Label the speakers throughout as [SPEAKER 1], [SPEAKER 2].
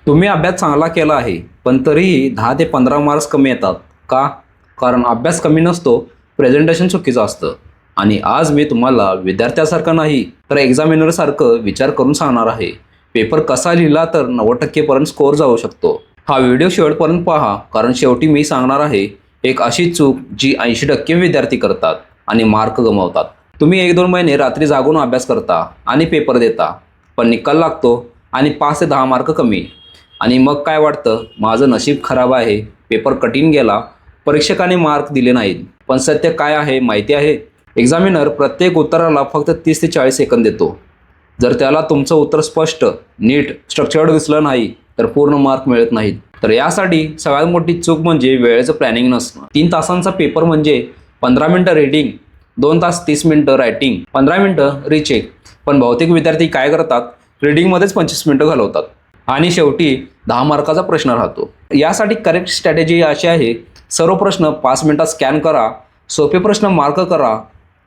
[SPEAKER 1] तुम्ही अभ्यास चांगला केला आहे, पण तरीही 10 ते 15 मार्क्स कमी येतात. का? कारण अभ्यास कमी नसतो, प्रेझेंटेशन चुकीचं असतं. आणि आज मी तुम्हाला विद्यार्थ्यासारखं नाही, तर एक्झामिनरसारखं विचार करून सांगणार आहे. पेपर कसा लिहिला तर 90% पर्यंत स्कोअर जाऊ शकतो. हा व्हिडिओ शेवटपर्यंत पहा, कारण शेवटी मी सांगणार आहे एक अशी चूक जी 80% विद्यार्थी करतात आणि मार्क गमावतात. तुम्ही 1-2 महिने रात्री जागून अभ्यास करता आणि पेपर देता, पण निकाल लागतो आणि 5 ते 10 मार्क कमी. आणि मग काय वाटतं, माझं नशीब खराब आहे, पेपर कठीण गेला, परीक्षकाने मार्क दिले नाहीत. पण सत्य काय आहे माहिती आहे? एक्झामिनर प्रत्येक उत्तराला फक्त 30 ते 40 सेकंद देतो. जर त्याला तुमचं उत्तर स्पष्ट, नीट, स्ट्रक्चर्ड दिसलं नाही तर पूर्ण मार्क मिळत नाहीत. तर यासाठी सगळ्यात मोठी चूक म्हणजे वेळेचं प्लॅनिंग नसणं. 3 तासांचा पेपर म्हणजे 15 मिनटं रीडिंग, 2 तास 30 मिनटं रायटिंग, 15 मिनटं रिचेक. पण बहुतेक विद्यार्थी काय करतात, रीडिंगमध्येच 25 मिनटं घालवतात आणि शेवटी 10 मार्काचा प्रश्न राहतो. यासाठी करेक्ट स्ट्रॅटेजी अशी आहे, सर्व प्रश्न 5 मिनिटात स्कॅन करा, सोपे प्रश्न मार्क करा,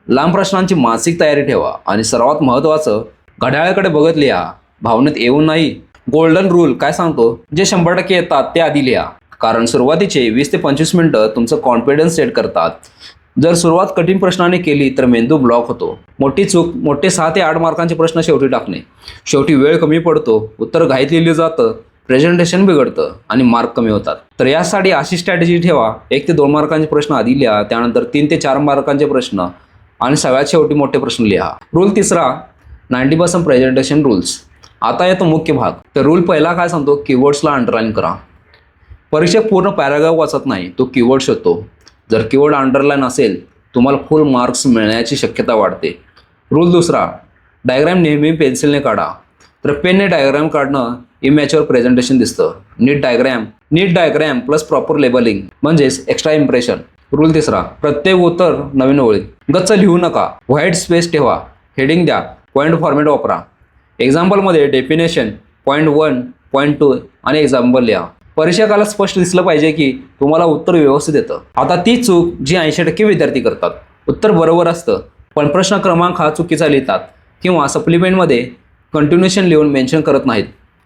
[SPEAKER 1] लांब प्रश्नांची मानसिक तयारी ठेवा आणि सर्वात महत्त्वाचं, घड्याळाकडे बघत लिहा, भावनेत येऊन नाही. गोल्डन रूल काय सांगतो, जे 100% येतात ते आधी लिहा, कारण सुरुवातीचे 20 ते 25 मिनटं तुमचं कॉन्फिडन्स सेट करतात. जर सुरुवात कठीण प्रश्नाने केली तर मेंदू ब्लॉक होतो. मोठी चूक, मोठे 6 ते 8 मार्कांचे प्रश्न शेवटी टाकणे. शेवटी वेळ कमी पडतो, उत्तर घाईत लिहिलं जातं, प्रेझेंटेशन बिघडतं आणि मार्क कमी होतात. तर यासाठी अशी स्ट्रॅटेजी ठेवा, 1 ते 2 मार्कांचे प्रश्न आधी लिहा, त्यानंतर 3 ते 4 मार्कांचे प्रश्न आणि सगळ्यात शेवटी मोठे प्रश्न लिहा. रूल तिसरा, 90% प्रेझेंटेशन रूल्स. आता येतो मुख्य भाग. तर रूल पहिला काय सांगतो, कीवर्ड्सला अंडरलाईन करा. परीक्षक पूर्ण पॅराग्राफ वाचत नाही, तो कीवर्ड शोधतो. जर कीवर्ड अंडरलाईन असेल, तुम्हाला फुल मार्क्स मिळण्याची शक्यता वाढते. रूल दुसरा, डायग्राम नेहमी पेन्सिलने काढा. तर पेनने डायग्राम काढणं इमॅच्युअर प्रेझेंटेशन दिसतं. नीट डायग्राम प्लस प्रॉपर लेबलिंग म्हणजेच एक्स्ट्रा इम्प्रेशन. रूल तिसरा, प्रत्येक उत्तर नवीन ओळीत. गच्च लिहू नका, व्हाईट स्पेस ठेवा, हेडिंग द्या, पॉईंट फॉर्मॅट वापरा. एक्झाम्पलमध्ये डेफिनेशन, पॉईंट 1, पॉईंट 2 आणि एक्झाम्पल लिहा. परीक्षकाला स्पष्ट दिसलं पाहिजे की तुम्हाला उत्तर व्यवस्थित येतं. आता ती चूक जी 80% विद्यार्थी करतात. उत्तर बरोबर असतं, पण प्रश्न क्रमांक हा चुकीचा लिहितात किंवा सप्लिमेंटमध्ये कंटिन्युएशन लिहून मेन्शन करत नाहीत.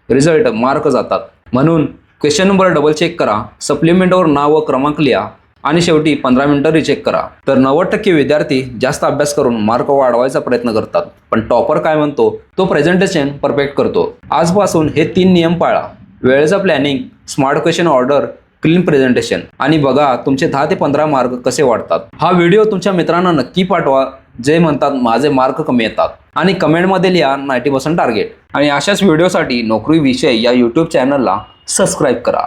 [SPEAKER 1] रिझल्ट मार्क जातात. म्हणून क्वेश्चन नंबर डबल चेक करा, सप्लिमेंटवर नाव व क्रमांक लिहा आणि शेवटी 15 मिनिटं रिचेक करा. तर 90% विद्यार्थी जास्त अभ्यास करून मार्क वाढवायचा प्रयत्न करतात, पण टॉपर काय म्हणतो, तो प्रेझेंटेशन परफेक्ट करतो. आजपासून हे 3 नियम पाळा: वेळेचं planning, smart question order, clean presentation, आणि बघा तुमचे 10 ते 15 मार्क कसे वाढतात. हा व्हिडिओ तुमच्या मित्रांना नक्की पाठवा, जे म्हणतात माझे मार्क कमी येतात, आणि कमेंटमध्ये लिहा 90% टार्गेट. आणि अशाच व्हिडिओसाठी नोकरी विषय या यूट्यूब चॅनलला सबस्क्राईब करा.